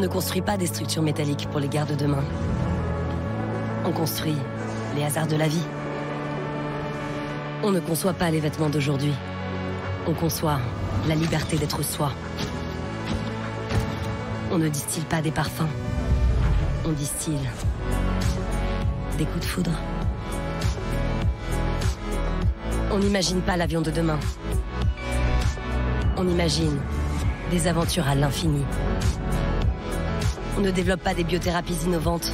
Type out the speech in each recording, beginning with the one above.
ne construit pas des structures métalliques pour les guerres de demain. On construit les hasards de la vie. On ne conçoit pas les vêtements d'aujourd'hui. On conçoit la liberté d'être soi. On ne distille pas des parfums. On distille des coups de foudre. On n'imagine pas l'avion de demain. On imagine des aventures à l'infini. On ne développe pas des biothérapies innovantes.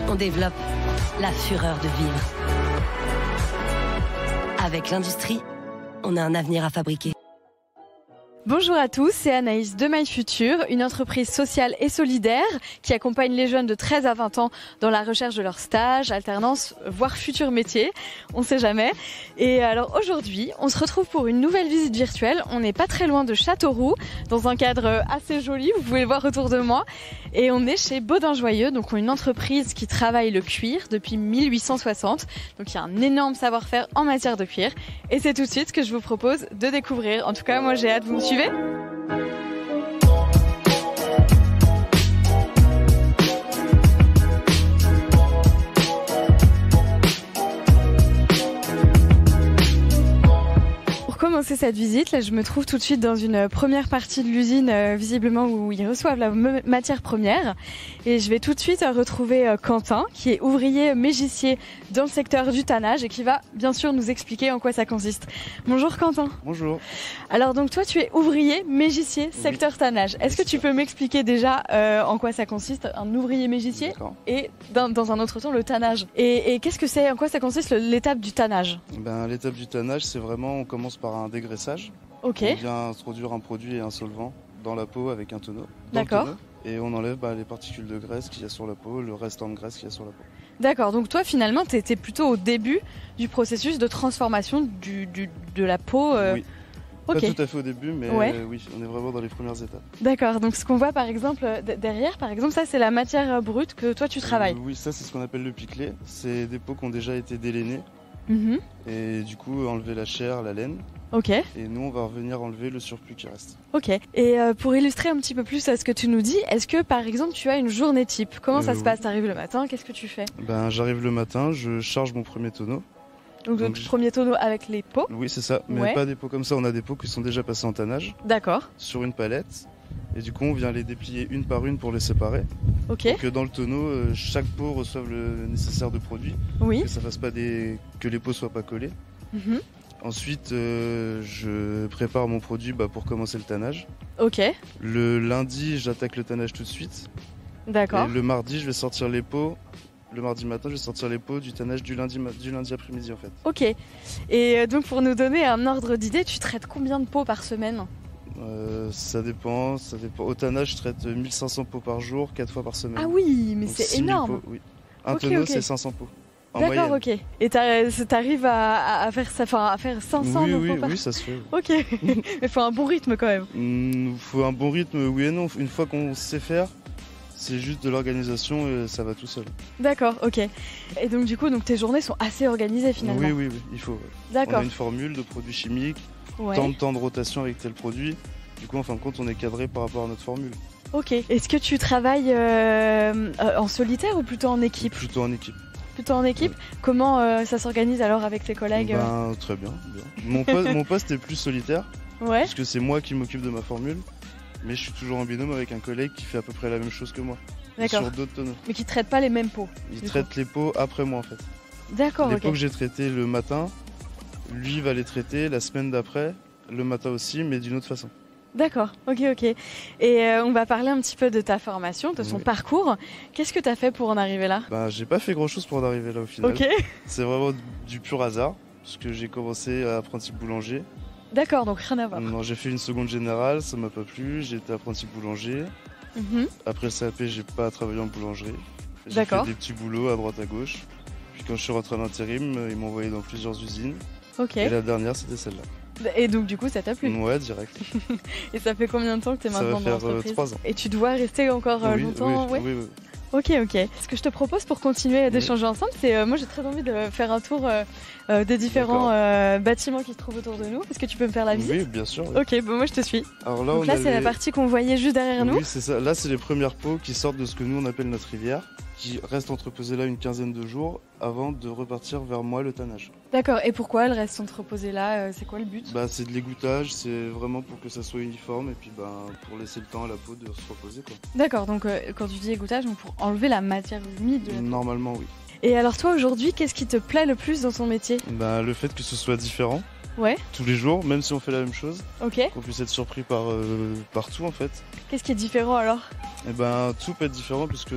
On développe la fureur de vivre. Avec l'industrie, on a un avenir à fabriquer. Bonjour à tous, c'est Anaïs de My Future, une entreprise sociale et solidaire qui accompagne les jeunes de 13 à 20 ans dans la recherche de leur stage, alternance, voire futur métier, on sait jamais. Et alors aujourd'hui, on se retrouve pour une nouvelle visite virtuelle. On n'est pas très loin de Châteauroux, dans un cadre assez joli, vous pouvez le voir autour de moi. Et on est chez Baudin Joyeux, donc une entreprise qui travaille le cuir depuis 1860. Donc il y a un énorme savoir-faire en matière de cuir. Et c'est tout de suite que je vous propose de découvrir. En tout cas, moi j'ai hâte, vous me suivez ? Pour commencer cette visite, là, je me trouve tout de suite dans une première partie de l'usine, visiblement où ils reçoivent la matière première. Et je vais tout de suite retrouver Quentin, qui est ouvrier mégissier dans le secteur du tannage et qui va bien sûr nous expliquer en quoi ça consiste. Bonjour Quentin. Bonjour. Alors donc toi tu es ouvrier mégissier secteur tannage. Est-ce que tu peux m'expliquer déjà en quoi ça consiste, un ouvrier mégissier et dans un autre temps le tannage et qu'est-ce que c'est, en quoi ça consiste l'étape du tannage? L'étape du tannage, c'est vraiment, on commence par un dégraissage. Ok. On vient introduire un produit et un solvant dans la peau avec un tonneau. D'accord. Et on enlève les particules de graisse qu'il y a sur la peau, le restant de graisse qu'il y a sur la peau. D'accord, donc toi finalement tu étais plutôt au début du processus de transformation de la peau. Oui. Okay. Pas tout à fait au début, mais oui, on est vraiment dans les premières étapes. D'accord, donc ce qu'on voit par exemple derrière, par exemple, ça c'est la matière brute que toi tu travailles. Oui, ça c'est ce qu'on appelle le piclé. C'est des peaux qui ont déjà été délaînées. Et du coup enlever la chair, la laine. Ok. Et nous on va revenir enlever le surplus qui reste. Ok. Et pour illustrer un petit peu plus à ce que tu nous dis, est-ce que par exemple tu as une journée type? Comment ça se passe? T'arrives le matin, qu'est-ce que tu fais? J'arrive le matin, je charge mon premier tonneau. Donc premier tonneau avec les pots? Oui c'est ça, mais pas des pots comme ça, on a des pots qui sont déjà passés en tannage. D'accord. Sur une palette. Et du coup on vient les déplier une par une pour les séparer. Ok. Pour que dans le tonneau, chaque pot reçoive le nécessaire de produit. Oui. Que ça fasse pas que les pots soient pas collés. Ensuite, je prépare mon produit pour commencer le tannage. Ok. Le lundi, j'attaque le tannage tout de suite. D'accord. Et le mardi, je vais sortir les pots. Le mardi matin, je vais sortir les pots du tannage du lundi après-midi en fait. Ok. Et donc pour nous donner un ordre d'idée, tu traites combien de pots par semaine? Ça dépend. Au tannage, je traite 1500 pots par jour, 4 fois par semaine. Ah oui, mais c'est énorme. Pots, oui. Un tonneau, c'est 500 pots. D'accord, ok. Et t'arrives à faire ça, à faire 500 pots par... Oui, ça se fait. Ok. Mais faut un bon rythme quand même. Faut un bon rythme, oui et non. Une fois qu'on sait faire, c'est juste de l'organisation et ça va tout seul. D'accord, ok. Et donc du coup, tes journées sont assez organisées finalement. Oui, il faut. D'accord. On a une formule de produits chimiques, tant de temps de rotation avec tel produit. Du coup, en fin de compte, on est cadré par rapport à notre formule. Ok. Est-ce que tu travailles en solitaire ou plutôt en équipe? Plutôt en équipe. Plutôt en équipe. Comment ça s'organise alors avec tes collègues? Très bien. Mon poste est plus solitaire. Ouais. Parce que c'est moi qui m'occupe de ma formule. Mais je suis toujours en binôme avec un collègue qui fait à peu près la même chose que moi. D'accord. Sur d'autres tonneaux. Mais qui traite pas les mêmes pots? Il traite les pots après moi en fait. D'accord, Les pots que j'ai traités le matin, lui va les traiter la semaine d'après, le matin aussi, mais d'une autre façon. D'accord, ok. Et on va parler un petit peu de ta formation, de son parcours. Qu'est-ce que tu as fait pour en arriver là? J'ai pas fait grand chose pour en arriver là au final. Ok. C'est vraiment du pur hasard, parce que j'ai commencé à apprenti boulanger. D'accord, donc rien à voir. Non, j'ai fait une seconde générale, ça m'a pas plu, j'ai été apprenti boulanger. Après le CAP, j'ai pas travaillé en boulangerie. J'ai fait des petits boulots à droite à gauche. Puis quand je suis rentré en intérim, ils m'ont envoyé dans plusieurs usines. Ok. Et la dernière, c'était celle-là. Et donc du coup ça t'a plu? Ouais, direct. Et ça fait combien de temps que tu es maintenant dans l'entreprise? 3 ans. Et tu dois rester encore longtemps? Oui. Ok. Ce que je te propose pour continuer d'échanger ensemble, c'est moi j'ai très envie de faire un tour des différents bâtiments qui se trouvent autour de nous. Est-ce que tu peux me faire la visite? Oui, bien sûr. Oui. Ok, bon moi je te suis. Alors là, donc là c'est la partie qu'on voyait juste derrière nous. Oui, c'est ça. Là, c'est les premières peaux qui sortent de ce que nous on appelle notre rivière, qui restent entreposées là une quinzaine de jours avant de repartir vers moi le tannage. D'accord, et pourquoi elles restent entreposées là? C'est quoi le but? C'est de l'égouttage, c'est vraiment pour que ça soit uniforme et puis pour laisser le temps à la peau de se reposer, quoi. D'accord, donc quand tu dis égouttage, donc pour enlever la matière humide de la peau. Normalement, oui. Et alors toi aujourd'hui, qu'est-ce qui te plaît le plus dans ton métier? Le fait que ce soit différent. Ouais. Tous les jours, même si on fait la même chose. Ok. Qu'on puisse être surpris par tout en fait. Qu'est-ce qui est différent alors? Tout peut être différent puisque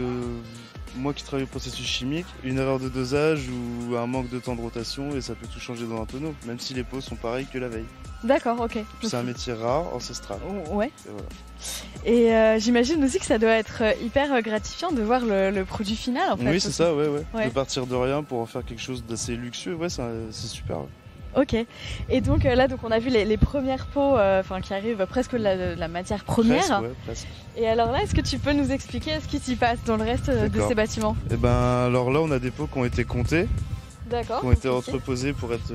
moi qui travaille au processus chimique, une erreur de dosage ou un manque de temps de rotation et ça peut tout changer dans un tonneau, même si les peaux sont pareilles que la veille. D'accord, ok. C'est un métier rare, ancestral. Ouais. Et voilà. Et j'imagine aussi que ça doit être hyper gratifiant de voir le produit final en fait. Oui, c'est ça, ouais. De partir de rien pour en faire quelque chose d'assez luxueux, ouais, c'est super. Ouais. Ok. Et donc là, on a vu les premières peaux qui arrivent presque de la matière première. Presque. Et alors là, est-ce que tu peux nous expliquer ce qui s'y passe dans le reste de ces bâtiments? Alors là, on a des peaux qui ont été comptées. D'accord. Qui ont été entreposées pour être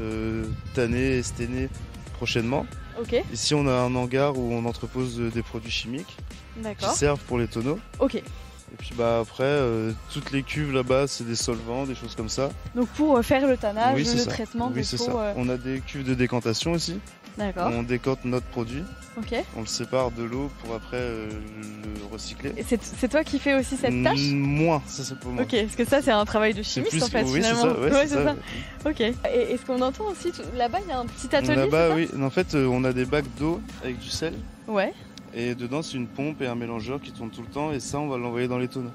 tannées et sténées prochainement. Ok. Ici, on a un hangar où on entrepose des produits chimiques qui servent pour les tonneaux. Ok. Et puis après, toutes les cuves là-bas, c'est des solvants, des choses comme ça. Donc pour faire le tannage, le traitement des peaux. Ça. On a des cuves de décantation aussi. D'accord. On décante notre produit. Ok. On le sépare de l'eau pour après le recycler. Et c'est toi qui fais aussi cette tâche? Moi, ça c'est pour moi. Ok, parce que ça c'est un travail de chimiste en fait finalement. Oui, c'est ça. Ok. Et est-ce qu'on entend aussi, là-bas il y a un petit atelier? Là-bas oui, en fait on a des bacs d'eau avec du sel. Ouais. Et dedans, c'est une pompe et un mélangeur qui tourne tout le temps et ça, on va l'envoyer dans les tonneaux.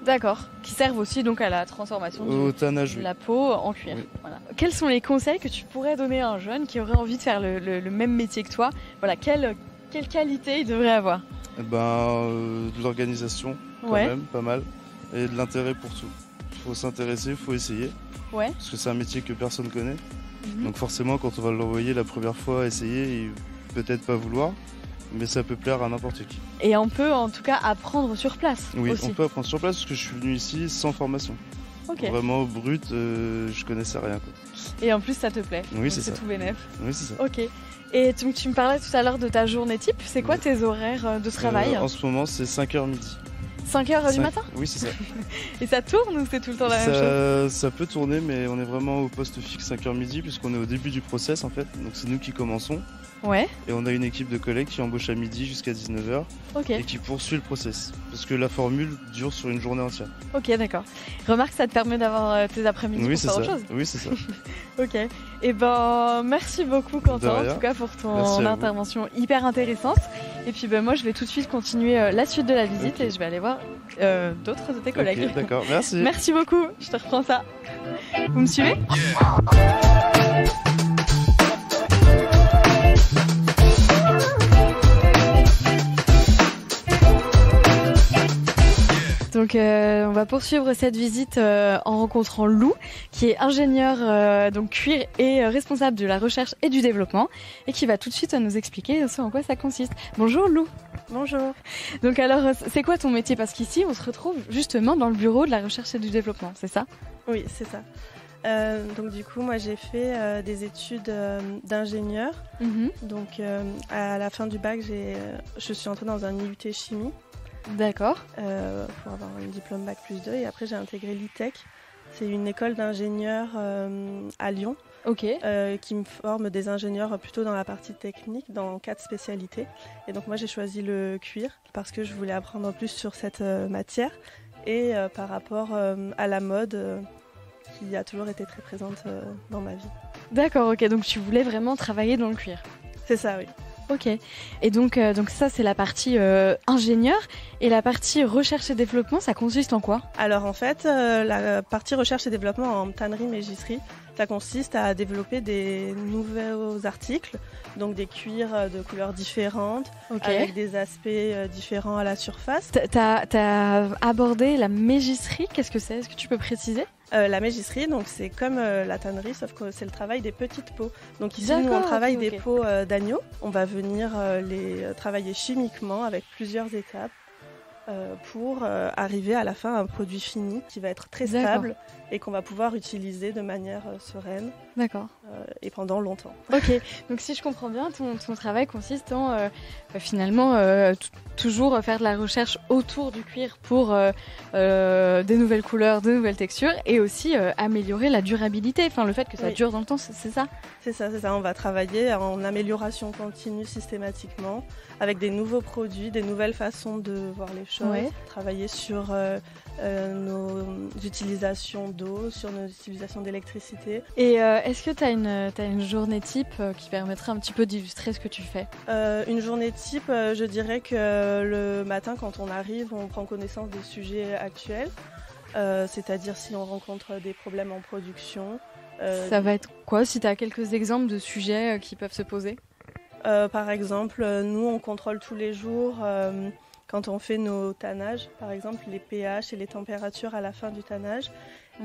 D'accord, qui servent aussi donc à la transformation de la peau en cuir. Oui. Voilà. Quels sont les conseils que tu pourrais donner à un jeune qui aurait envie de faire le même métier que toi? Voilà, quelle qualité il devrait avoir? De l'organisation, quand même, pas mal, et de l'intérêt pour tout. Il faut s'intéresser, il faut essayer, parce que c'est un métier que personne connaît. Donc forcément, quand on va l'envoyer la première fois essayer, il peut-être pas vouloir. Mais ça peut plaire à n'importe qui. Et on peut en tout cas apprendre sur place. Oui, aussi. On peut apprendre sur place parce que je suis venu ici sans formation. Okay. Vraiment brut, je connaissais rien. Quoi. Et en plus ça te plaît. Oui, c'est ça. C'est tout bénef. Oui, c'est ça. Ok. Et donc, tu me parlais tout à l'heure de ta journée type. C'est quoi tes horaires de travail? En ce moment, c'est 5h midi. 5h du matin? Oui, c'est ça. Et ça tourne ou c'est tout le temps la même chose? Ça peut tourner, mais on est vraiment au poste fixe 5h midi puisqu'on est au début du process en fait. Donc c'est nous qui commençons. Ouais. Et on a une équipe de collègues qui embauche à midi jusqu'à 19h et qui poursuit le process. Parce que la formule dure sur une journée entière. Ok, d'accord. Remarque, ça te permet d'avoir tes après-midi pour faire autre chose. Oui, c'est ça. Ok. Et merci beaucoup Quentin, en tout cas pour ton intervention hyper intéressante. Et puis moi, je vais tout de suite continuer la suite de la visite et je vais aller voir d'autres de tes collègues. Ok, d'accord, merci. Merci beaucoup, je te reprends ça. Vous me suivez? Donc on va poursuivre cette visite en rencontrant Lou, qui est ingénieur donc cuir et responsable de la recherche et du développement, et qui va tout de suite nous expliquer ce en quoi ça consiste. Bonjour Lou. Bonjour. Donc alors, c'est quoi ton métier? Parce qu'ici, on se retrouve justement dans le bureau de la recherche et du développement, c'est ça? Oui, c'est ça. Donc du coup, moi j'ai fait des études d'ingénieur. Donc à la fin du bac, je suis entrée dans un IUT chimie. D'accord. Pour avoir un diplôme bac plus 2. Et après, j'ai intégré l'ITEC. C'est une école d'ingénieurs à Lyon. Ok. Qui me forme des ingénieurs plutôt dans la partie technique, dans 4 spécialités. Et donc moi, j'ai choisi le cuir parce que je voulais apprendre plus sur cette matière et par rapport à la mode qui a toujours été très présente dans ma vie. D'accord, ok. Donc tu voulais vraiment travailler dans le cuir? C'est ça, oui. Ok. Et donc ça, c'est la partie ingénieur. Et la partie recherche et développement, ça consiste en quoi? Alors en fait, la partie recherche et développement en tannerie-mégisserie, ça consiste à développer des nouveaux articles, donc des cuirs de couleurs différentes, avec des aspects différents à la surface. T'as abordé la mégisserie, qu'est-ce que c'est? Est-ce que tu peux préciser? La mégisserie, donc c'est comme la tannerie, sauf que c'est le travail des petites peaux. Donc ici, nous, on travaille des peaux d'agneau. On va venir les travailler chimiquement avec plusieurs étapes. pour arriver à la fin à un produit fini qui va être très stable et qu'on va pouvoir utiliser de manière sereine. D'accord. Et pendant longtemps. Ok, donc si je comprends bien, ton travail consiste en finalement toujours faire de la recherche autour du cuir pour des nouvelles couleurs, de nouvelles textures et aussi améliorer la durabilité, enfin le fait que ça dure dans le temps, c'est ça ? C'est ça. On va travailler en amélioration continue systématiquement avec des nouveaux produits, des nouvelles façons de voir les choses, travailler sur nos utilisations d'eau, sur nos utilisations d'électricité. Et est-ce que tu as une journée type qui permettrait un petit peu d'illustrer ce que tu fais ? Une journée type, je dirais que le matin quand on arrive, on prend connaissance des sujets actuels, c'est-à-dire si on rencontre des problèmes en production. Ça va être quoi si tu as quelques exemples de sujets qui peuvent se poser ? Par exemple, nous on contrôle tous les jours quand on fait nos tannages, par exemple les pH et les températures à la fin du tannage.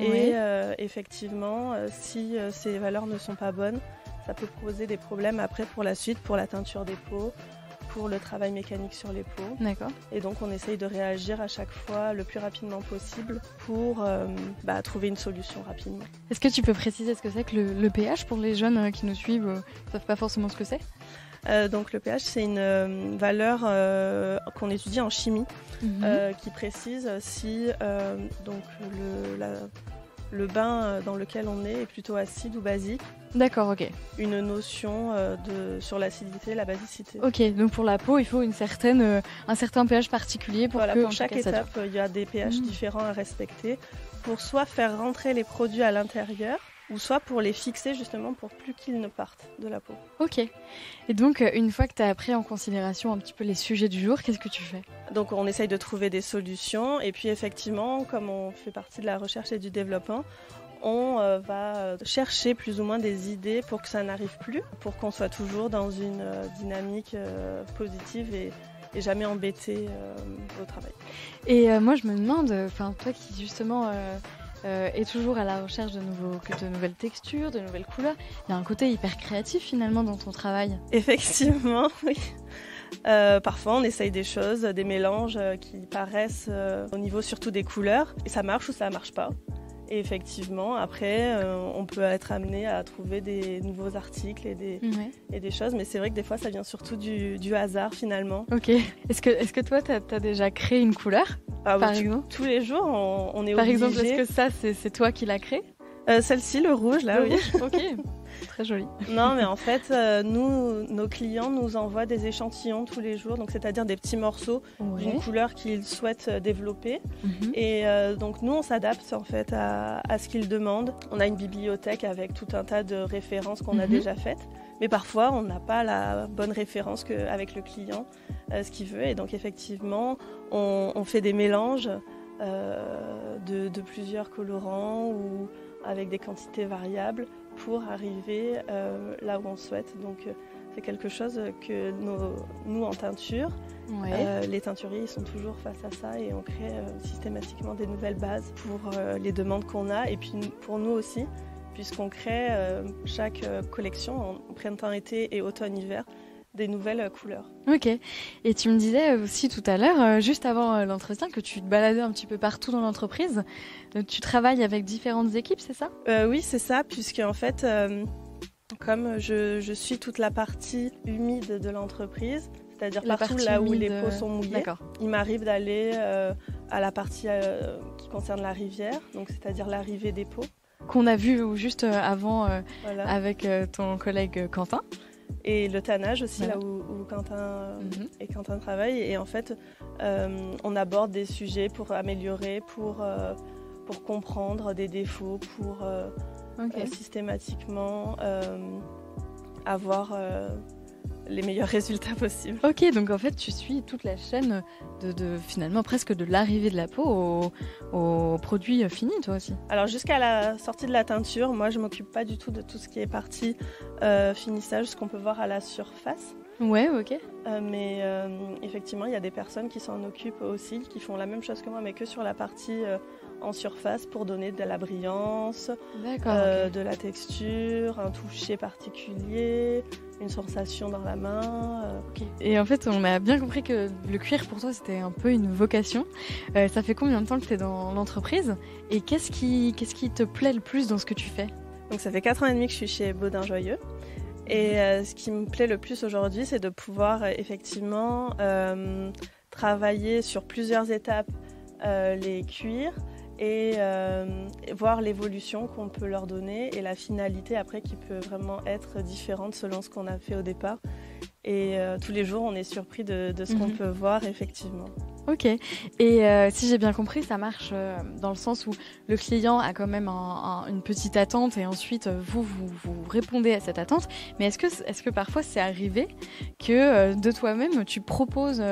Et effectivement, si ces valeurs ne sont pas bonnes, ça peut poser des problèmes après pour la suite, pour la teinture des peaux, pour le travail mécanique sur les peaux. D'accord. Et donc on essaye de réagir à chaque fois le plus rapidement possible pour trouver une solution rapidement. Est-ce que tu peux préciser ce que c'est que le pH pour les jeunes qui nous suivent ne savent pas forcément ce que c'est ? Donc le pH, c'est une valeur qu'on étudie en chimie qui précise si le bain dans lequel on est plutôt acide ou basique. D'accord, ok. Une notion sur l'acidité et la basicité. Ok, donc pour la peau, il faut un certain pH particulier pour pour chaque étape, il y a des pH différents à respecter pour soit faire rentrer les produits à l'intérieur, ou soit pour les fixer justement pour plus qu'ils ne partent de la peau. Ok. Et donc, une fois que tu as pris en considération un petit peu les sujets du jour, qu'est-ce que tu fais ? Donc, on essaye de trouver des solutions. Et puis, effectivement, comme on fait partie de la recherche et du développement, on va chercher plus ou moins des idées pour que ça n'arrive plus, pour qu'on soit toujours dans une dynamique positive et jamais embêté au travail. Et moi, je me demande, toi qui justement... est toujours à la recherche de nouvelles textures, de nouvelles couleurs. Il y a un côté hyper créatif finalement dans ton travail. Effectivement, oui. Parfois on essaye des choses, des mélanges qui paraissent au niveau surtout des couleurs. Et ça marche ou ça marche pas. Et effectivement, après, on peut être amené à trouver des nouveaux articles et des choses. Mais c'est vrai que des fois, ça vient surtout du hasard finalement. Ok. Est-ce que toi, tu as déjà créé une couleur ? Par exemple, tous les jours, on est obligé. Par exemple, est-ce que ça, c'est toi qui l'as créé ? Celle-ci, le rouge, là, oui. Ok, très joli. Non, mais en fait, nos clients nous envoient des échantillons tous les jours, donc c'est-à-dire des petits morceaux d'une couleur qu'ils souhaitent développer. Et donc nous, on s'adapte en fait à ce qu'ils demandent. On a une bibliothèque avec tout un tas de références qu'on a déjà faites, mais parfois, on n'a pas la bonne référence avec le client, ce qu'il veut. Et donc effectivement, on fait des mélanges de plusieurs colorants ou avec des quantités variables pour arriver là où on souhaite. Donc c'est quelque chose que nous en teinture, les teinturiers ils sont toujours face à ça et on crée systématiquement des nouvelles bases pour les demandes qu'on a et puis pour nous aussi, puisqu'on crée chaque collection en printemps-été et automne-hiver des nouvelles couleurs. Ok. Et tu me disais aussi tout à l'heure, juste avant l'entretien, que tu te baladais un petit peu partout dans l'entreprise. Tu travailles avec différentes équipes, c'est ça ? Oui, c'est ça, puisque en fait, comme je suis toute la partie humide de l'entreprise, c'est-à-dire partout là où les peaux sont mouillées, il m'arrive d'aller à la partie qui concerne la rivière, donc c'est-à-dire l'arrivée des peaux. Qu'on a vu juste avant avec ton collègue Quentin. Et le tannage aussi, là où Quentin travaille. Et en fait, on aborde des sujets pour améliorer, pour comprendre des défauts, pour systématiquement avoir les meilleurs résultats possibles. Ok, donc en fait, tu suis toute la chaîne de finalement presque de l'arrivée de la peau au produit fini, toi aussi. Alors jusqu'à la sortie de la teinture, moi je m'occupe pas du tout de tout ce qui est partie finissage, ce qu'on peut voir à la surface. Ouais, ok. Mais effectivement, il y a des personnes qui s'en occupent aussi, qui font la même chose que moi, mais que sur la partie en surface pour donner de la brillance, de la texture, un toucher particulier, une sensation dans la main. Et en fait, on a bien compris que le cuir pour toi c'était un peu une vocation. Ça fait combien de temps que tu es dans l'entreprise et qu'est-ce qui te plaît le plus dans ce que tu fais? Donc ça fait 4 ans et demi que je suis chez Baudin Joyeux. Et ce qui me plaît le plus aujourd'hui, c'est de pouvoir effectivement travailler sur plusieurs étapes les cuirs et voir l'évolution qu'on peut leur donner et la finalité après qui peut vraiment être différente selon ce qu'on a fait au départ. Et tous les jours, on est surpris de ce qu'on peut voir effectivement. Ok. Et si j'ai bien compris, ça marche dans le sens où le client a quand même une petite attente et ensuite vous répondez à cette attente. Mais est-ce que parfois c'est arrivé que de toi-même tu proposes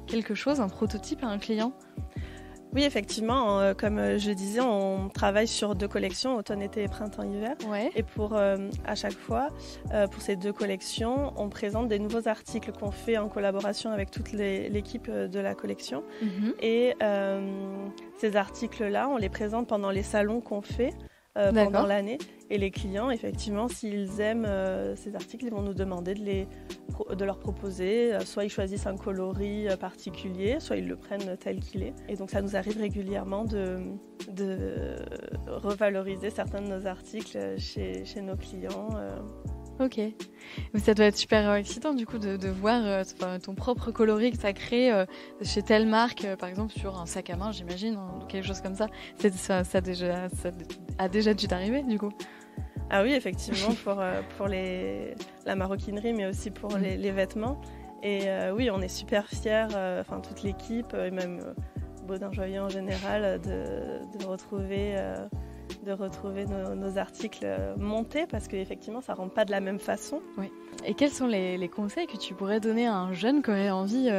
quelque chose, un prototype à un client ? Oui, effectivement, comme je disais, on travaille sur 2 collections, automne, été et printemps-hiver. Ouais. Et à chaque fois, pour ces 2 collections, on présente des nouveaux articles qu'on fait en collaboration avec toute l'équipe de la collection. Et ces articles-là, on les présente pendant les salons qu'on fait pendant l'année. Et les clients, effectivement, s'ils aiment ces articles, ils vont nous demander de leur proposer. Soit ils choisissent un coloris particulier, soit ils le prennent tel qu'il est. Et donc ça nous arrive régulièrement de revaloriser certains de nos articles chez nos clients. Ok. Mais ça doit être super excitant du coup de voir ton propre coloris que tu as créé chez telle marque, par exemple sur un sac à main, j'imagine, quelque chose comme ça. Ça a déjà dû t'arriver du coup? Ah oui, effectivement, pour la maroquinerie, mais aussi pour les vêtements. Et oui, on est super fiers, toute l'équipe, et même Baudin Joyeux en général, de retrouver nos articles montés, parce qu'effectivement, ça ne rentre pas de la même façon. Oui. Et quels sont les conseils que tu pourrais donner à un jeune qui aurait envie,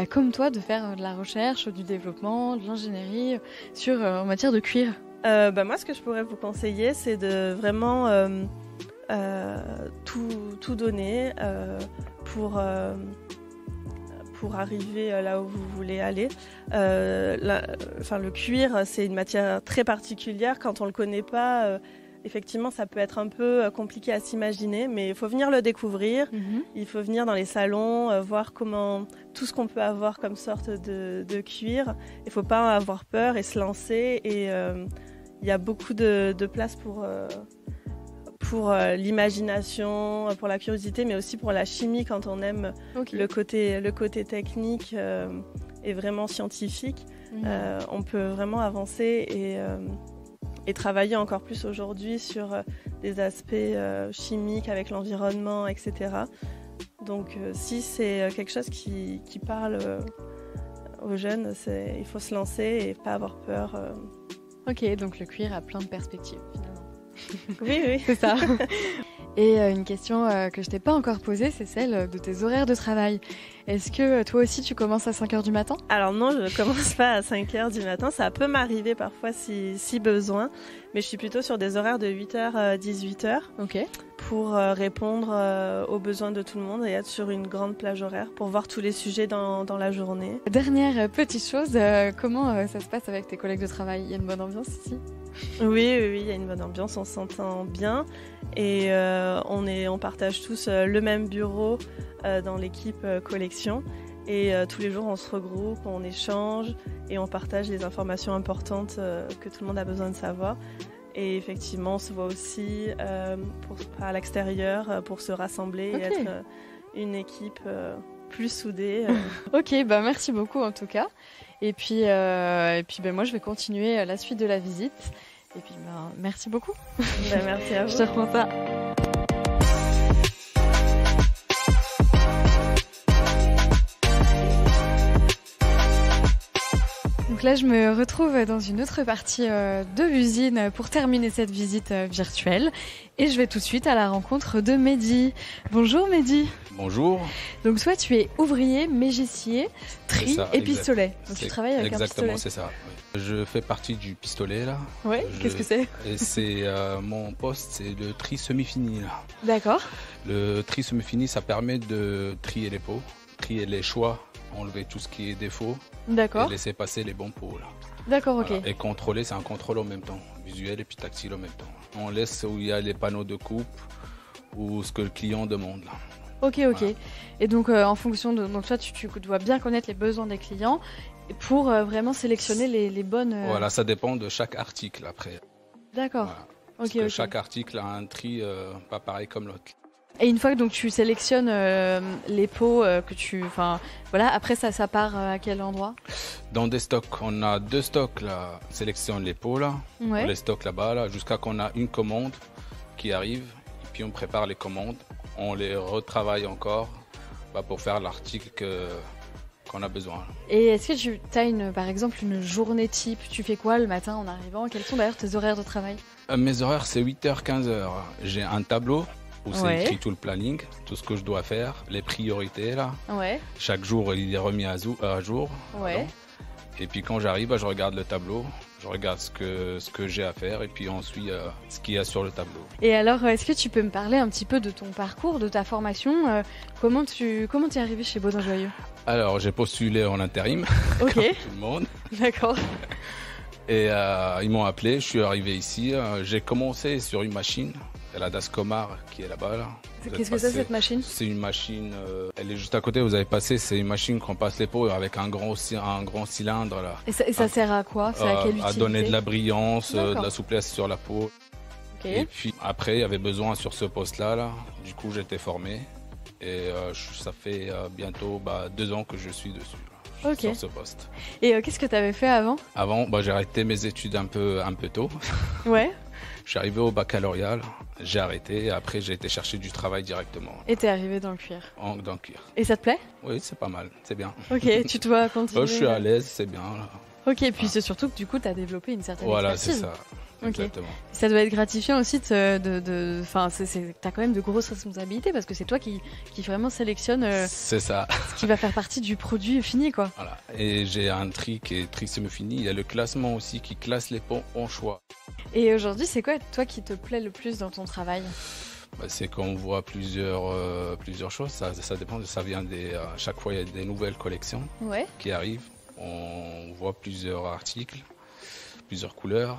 comme toi, de faire de la recherche, du développement, de l'ingénierie en matière de cuir? Moi, ce que je pourrais vous conseiller, c'est de vraiment tout donner pour arriver là où vous voulez aller. Le cuir, c'est une matière très particulière. Quand on ne le connaît pas, effectivement, ça peut être un peu compliqué à s'imaginer, mais il faut venir le découvrir. Il faut venir dans les salons, voir tout ce qu'on peut avoir comme sorte de cuir. Il ne faut pas avoir peur et se lancer. Et il y a beaucoup de place pour l'imagination, pour la curiosité, mais aussi pour la chimie quand on aime le côté technique et vraiment scientifique. On peut vraiment avancer et travailler encore plus aujourd'hui sur des aspects chimiques avec l'environnement, etc. Donc si c'est quelque chose qui parle aux jeunes, il faut se lancer et pas avoir peur. Ok, donc le cuir a plein de perspectives finalement. Oui. C'est ça. Et une question que je t'ai pas encore posée, c'est celle de tes horaires de travail. Est-ce que toi aussi tu commences à 5h du matin? Alors non, je ne commence pas à 5h du matin. Ça peut m'arriver parfois si besoin. Mais je suis plutôt sur des horaires de 8h à 18h. Ok. Pour répondre aux besoins de tout le monde et être sur une grande plage horaire pour voir tous les sujets dans la journée. Dernière petite chose, comment ça se passe avec tes collègues de travail? Il y a une bonne ambiance ici? Oui, il y a une bonne ambiance, on s'entend bien et on partage tous le même bureau dans l'équipe collection et tous les jours on se regroupe, on échange et on partage les informations importantes que tout le monde a besoin de savoir. Et effectivement, on se voit aussi à l'extérieur pour se rassembler et être une équipe plus soudée. Ok, merci beaucoup en tout cas. Et puis moi, je vais continuer la suite de la visite. Et puis, merci beaucoup. Merci à vous. Je te reprends ça. Donc là, je me retrouve dans une autre partie de l'usine pour terminer cette visite virtuelle. Et je vais tout de suite à la rencontre de Mehdi. Bonjour Mehdi. Bonjour. Donc toi, tu es ouvrier, mégissier, tri et pistolet. Donc tu travailles avec un pistolet. Exactement, c'est ça. Oui. Je fais partie du pistolet là. Oui, qu'est-ce que c'est? C'est mon poste, c'est le tri semi-fini là. D'accord. Le tri semi-fini, ça permet de trier les pots trier les choix, enlever tout ce qui est défaut. D'accord. Et laisser passer les bons pots. D'accord, ok. Voilà. Et contrôler, c'est un contrôle en même temps, visuel et puis tactile en même temps. On laisse où il y a les panneaux de coupe ou ce que le client demande. Là. Ok. Voilà. Et donc en fonction de... Donc toi, tu dois bien connaître les besoins des clients pour vraiment sélectionner les bonnes... Voilà, ça dépend de chaque article après. D'accord. Voilà. Parce que chaque article a un tri pas pareil comme l'autre. Et une fois que donc, tu sélectionnes les pots que tu... Enfin, voilà, après ça part à quel endroit? Dans des stocks, on a 2 stocks là. On sélectionne les pots là, ouais. On les stocke là-bas là, jusqu'à qu'on a une commande qui arrive. Et puis on prépare les commandes, on les retravaille encore pour faire l'article qu'on a besoin. Et est-ce que tu as par exemple une journée type? Tu fais quoi le matin en arrivant? Quels sont d'ailleurs tes horaires de travail? Mes horaires c'est 8h, 15h. J'ai un tableau où c'est écrit tout le planning, tout ce que je dois faire, les priorités là. Ouais. Chaque jour il est remis à jour. Ouais. Et puis quand j'arrive, je regarde le tableau, je regarde ce que j'ai à faire et puis on suit ce qu'il y a sur le tableau. Et alors, est-ce que tu peux me parler un petit peu de ton parcours, de ta formation? Comment tu es arrivé chez Baudin Joyeux? Alors, j'ai postulé en intérim, ok. comme tout le monde. D'accord. Et ils m'ont appelé, je suis arrivé ici, j'ai commencé sur une machine. La Dascomar qui est là-bas. Là. Qu'est-ce que c'est cette machine? C'est une machine, elle est juste à côté, vous avez passé, c'est une machine qu'on passe les pots avec un grand cylindre. Là. Et ça sert à quoi? C'est à quelle utilité? À donner de la brillance, de la souplesse sur la peau. Okay. Et puis après, il y avait besoin sur ce poste-là. Là. Du coup, j'étais formé. Et ça fait bientôt 2 ans que je suis dessus. Là, sur ce poste. Et qu'est-ce que tu avais fait avant? Avant, j'ai arrêté mes études un peu tôt. Ouais. Je suis arrivé au baccalauréat, j'ai arrêté et après j'ai été chercher du travail directement. Et t'es arrivé dans le cuir? Dans le cuir. Et ça te plaît? Oui, c'est pas mal, c'est bien. Ok, tu te vois continuer? Je suis à l'aise, c'est bien. Là. Ok, et puis c'est surtout que du coup t'as développé une certaine expertise. Voilà, c'est ça. Okay. Exactement. Ça doit être gratifiant aussi t'as quand même de grosses responsabilités parce que c'est toi qui vraiment sélectionne c'est ça. Ce qui va faire partie du produit fini quoi. Voilà. Et j'ai un tri qui est tri semi-fini. Il y a le classement aussi qui classe les pots en choix. Et aujourd'hui, c'est quoi toi qui te plaît le plus dans ton travail? C'est qu'on voit plusieurs choses. Ça dépend. Ça vient chaque fois il y a des nouvelles collections qui arrivent. On voit plusieurs articles, plusieurs couleurs.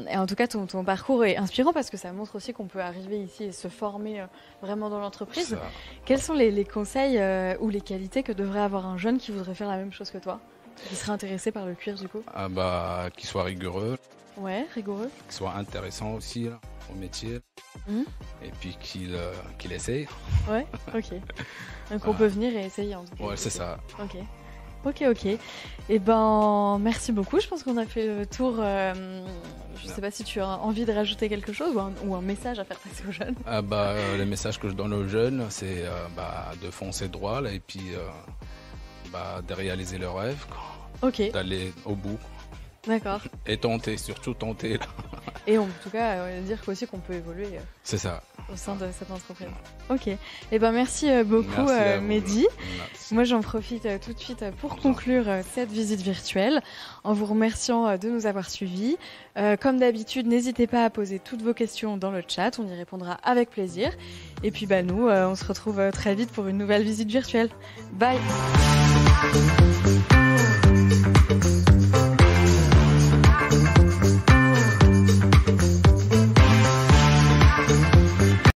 Et en tout cas, ton parcours est inspirant parce que ça montre aussi qu'on peut arriver ici et se former vraiment dans l'entreprise. Quels sont les conseils ou les qualités que devrait avoir un jeune qui voudrait faire la même chose que toi, qui serait intéressé par le cuir du coup? Qu'il soit rigoureux. Ouais, rigoureux. Qu'il soit intéressant aussi là, au métier. Et puis qu'il essaye. Ouais, ok. Donc on peut venir et essayer en tout cas. Ouais, c'est ça. Ok. Et merci beaucoup. Je pense qu'on a fait le tour. Je sais pas si tu as envie de rajouter quelque chose ou un message à faire passer aux jeunes. Le message que je donne aux jeunes, c'est de foncer droit là, et puis de réaliser leurs rêves. D'aller au bout. D'accord. Et surtout tenter. Là. Et en tout cas, dire aussi qu'on peut évoluer. C'est ça. Au sein de cette entreprise. Ok. Merci beaucoup, Mehdi. Merci. Moi, j'en profite tout de suite pour conclure cette visite virtuelle en vous remerciant de nous avoir suivis. Comme d'habitude, n'hésitez pas à poser toutes vos questions dans le chat. On y répondra avec plaisir. Et puis, nous, on se retrouve très vite pour une nouvelle visite virtuelle. Bye.